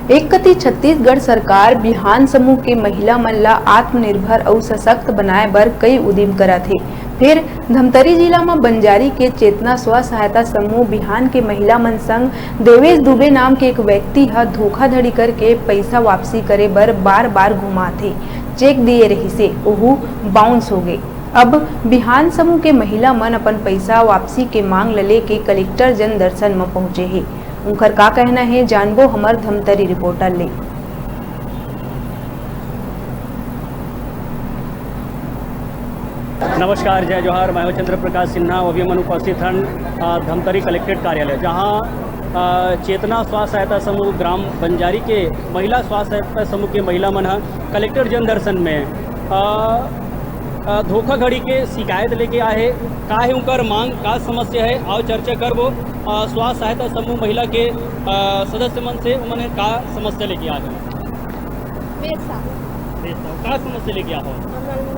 एक कति छत्तीसगढ़ सरकार बिहान समूह के महिला मन ला आत्मनिर्भर और सशक्त बनाए बर कई उदिम करत हे। फिर धमतरी जिला में बंजारी के चेतना स्व सहायता समूह बिहान के महिला मन संग देवेश दुबे नाम के एक व्यक्ति ह धोखाधड़ी करके पैसा वापसी करे बर बार बार घुमाथे। चेक दिए रही से ओहू बाउंस हो गए। अब बिहान समूह के महिला मन अपन पैसा वापसी के मांग ले के कलेक्टर जन दर्शन में पहुंचे हे। उनकर का कहना है जानबो हमर धमतरी रिपोर्टर ले। नमस्कार, जय जोहार। मैं चंद्र प्रकाश सिन्हा। अभी हम उपस्थित हैं धमतरी कलेक्ट्रेट कार्यालय, जहां चेतना स्व सहायता समूह ग्राम बंजारी के महिला स्व सहायता समूह के महिला मन कलेक्टर जन दर्शन में धोखाधड़ी के शिकायत लेके आए। का है उनकर मांग, का समस्या है, आओ चर्चा करबो। स्व सहायता समूह महिला के सदस्य मन से उन्होंने का समस्या लेके आए हैं। का समस्या लेके आ हो?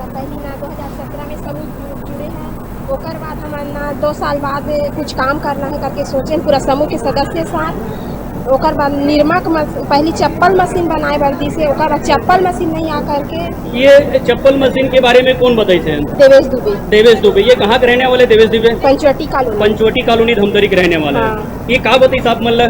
पहली ना 2017 में समूह जुड़े हैं, ओकर बाद हमारा 2 साल बाद कुछ काम करना है करके सोचे पूरा समूह के सदस्य साथ। ओकर बाद निर्मा पहली चप्पल मशीन बनाए बर दी से, ओकर बाद चप्पल मशीन नहीं आ करके। ये चप्पल मशीन के बारे में कौन बताई थे? देवेश दुबे। देवेश दुबे, ये कहाँ के रहने वाले? देवेश दुबे पंचवटी कॉलोनी धमतरी के रहने वाले। हाँ। ये का बताई साहब? मतलब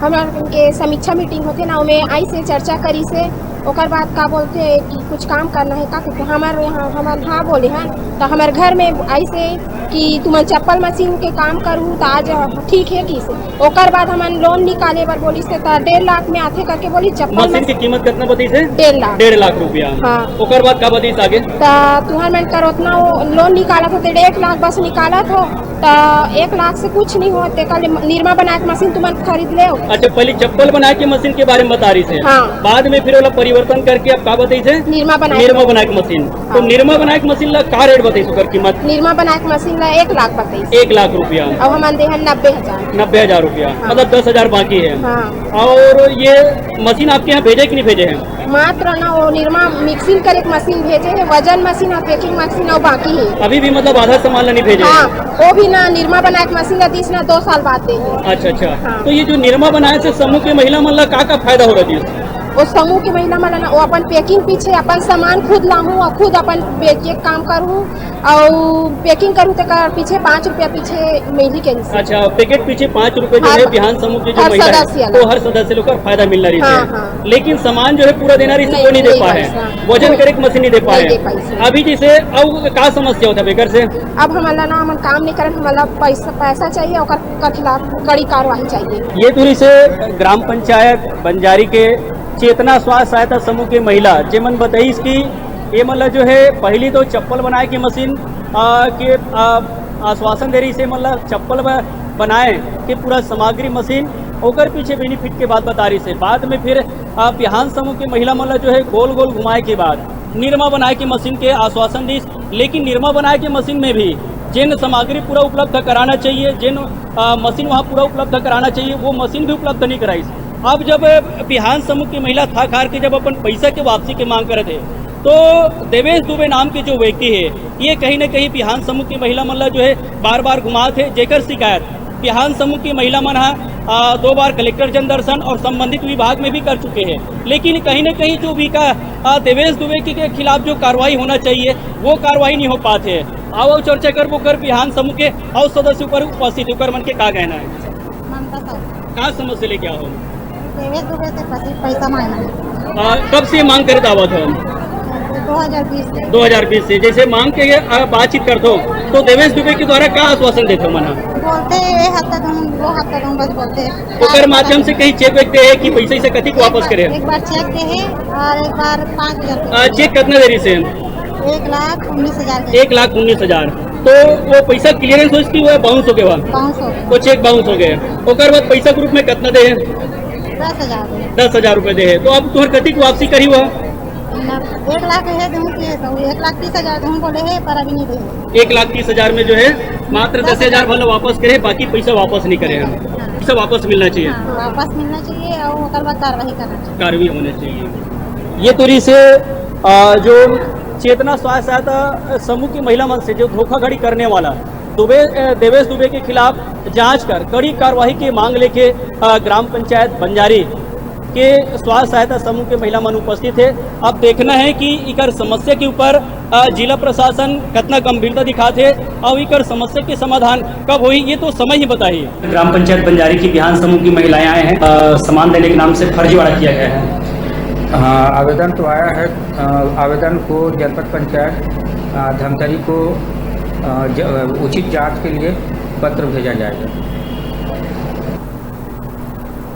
हमारे के समीक्षा मीटिंग होते ना, उनमें आई से चर्चा करी से ओकर बाद का बोलते हैं कि कुछ काम करना है। का कहते हमारे यहाँ हाँ बोले हैं तो हमारे घर में आई से कि तुम चप्पल मशीन के काम करूँ तो आज ठीक है कि से। ओकर बाद हम लोन निकाले बर बोली से 1.5 लाख में आते करके बोली चप्पल मशीन की कीमत कितना बताई से? 1.5 लाख रुपया। हाँ। ओकर बाद का बताई आगे? तो तुम्हारे मन करो उतना लोन निकाला था 1.5 लाख बस निकाला था तो 1 लाख से कुछ नहीं होते। कल निर्मा बना के मशीन तुम खरीद ले। अच्छा, पहले चप्पल बना के मशीन के बारे में बता रही थे। हाँ। बाद में फिर वाला परिवर्तन करके अब का बताई थे? निर्मा बना के मशीन। हाँ। तो निर्मा बना के मशीन ला का रेट बताई सुकर कीमत? निर्मा बना के मशीन ला 1 लाख बताई। 1 लाख रुपया। अब हम दे 90,000। 90,000 रुपया। हाँ। मतलब 10,000 बाकी है। हाँ। और ये मशीन आपके यहाँ भेजे कि नहीं भेजे हैं? मात्र ना वो निर्मा मिक्सिंग करे मशीन भेजे है, वजन मशीन और पैकिंग मशीन और बाकी है। अभी भी मतलब आधा सामान नहीं भेजे? हाँ, वो भी ना निर्मा बना के मशीन ला 2 साल बाद देंगे। अच्छा। हाँ। तो ये जो निर्मा बनाए से समूह के महिला मन ला का फायदा हो रहा है? वो समूह की महिला मन वो अपन पैकिंग पीछे अपन सामान खुद लाऊं और खुद अपन बेचे काम करूं और पैकिंग करूं तो पीछे 5 रुपया पीछे मिली के। अच्छा, पैकेट पीछे 5 रुपए जो है बिहान समूह के जो महिला है तो हर सदस्य लोग का फायदा मिल रही है। हाँ। लेकिन सामान जो है पूरा देना रही से नहीं दे पाए, वजन करे मशीन नहीं दे पाए। अभी जैसे अब का समस्या होता है बेकर से? अब हमारा ना हम काम नहीं करें, हमारा पैसा चाहिए और खिलाफ कड़ी कार्रवाई चाहिए। ये दूरी से ग्राम पंचायत बंजारी के चेतना स्व सहायता समूह के महिला जेमन बताई कि ये मतलब जो है पहली तो चप्पल बनाए की मशीन के आश्वासन दे रही से, मतलब चप्पल बनाए कि पूरा सामग्री मशीन ओकर पीछे बेनिफिट के बाद बता रही से। बाद में फिर बिहान समूह के महिला मतलब जो है गोल गोल घुमाए के बाद निर्मा बनाए की मशीन के आश्वासन दी। लेकिन निर्मा बनाए की मशीन में भी जिन सामग्री पूरा उपलब्ध कराना चाहिए, जिन मशीन वहाँ पूरा उपलब्ध कराना चाहिए, वो मशीन भी उपलब्ध नहीं कराई। अब जब बिहान समूह की महिला थक हार के जब अपन पैसा के वापसी की मांग करे थे तो देवेश दुबे नाम के जो व्यक्ति है ये कहीं न कहीं बिहान समूह की महिला मन जो है बार बार घुमा थे, जेकर शिकायत बिहान समूह की महिला मन 2 बार कलेक्टर जन दर्शन और संबंधित विभाग में भी कर चुके हैं। लेकिन कहीं न कहीं जो भी का देवेश दुबे के खिलाफ जो कार्रवाई होना चाहिए वो कार्रवाई नहीं हो पाते है। आओ चर्चा कर वो कर बिहान समूह के और सदस्य पर उपस्थित होकर मन के का कहना है? का समस्या लेके आओ? देवेश दुबे से पैसा मांगना। कब से मांग करता हुआ था? 2020 से। जैसे मांग के बातचीत करते हो तो देवेश दुबे के द्वारा का आश्वासन देते हो? मना बोलते हफ्ता दूं बस बोलते हैं। ओकर माध्यम से कहीं चेक वेक दे है कि पैसे से कथी को वापस करे? एक बार चेक दे है और एक बार 5,000। चेक कितना देरी से? 1,19,000। 1,19,000। तो वो पैसा क्लियरेंस हो इसकी वो बाउंस हो गया? वो चेक बाउंस हो गए। ओकर बाद पैसा ग्रुप में कितना दे? 10,000 रुपए दे है। तो अब तुहर कथी को वापसी करी हुआ? 1 लाख है तो 1,30,000 बोले है पर अभी नहीं दे। 1,30,000 में जो है मात्र 10,000 वाला वापस करे, बाकी पैसा वापस नहीं करे। पैसा वापस मिलना चाहिए। वापस मिलना चाहिए और ओकर बाद कार्रवाई करना चाहिए। कार्रवाई होनी चाहिए। ये तोरी से जो चेतना स्व सहायता समूह की महिला मन से जो धोखाधड़ी करने वाला देवेश दुबे के खिलाफ जांच कर कड़ी कार्रवाई की मांग लेके ग्राम पंचायत बंजारी के स्वास्थ्य सहायता समूह के महिला मन उपस्थित है। अब देखना है कि इकर समस्या के ऊपर जिला प्रशासन कितना गंभीरता दिखाते है और इकर समस्या के समाधान कब हुई ये तो समय ही बताइए। ग्राम पंचायत बंजारी की बिहान समूह की महिलाएं आए हैं, सामान देने के नाम से फर्जीवाड़ा किया गया है। हाँ, आवेदन तो आया है। आवेदन को जनपद पंचायत धमतरी को उचित जांच के लिए पत्र भेजा जाएगा।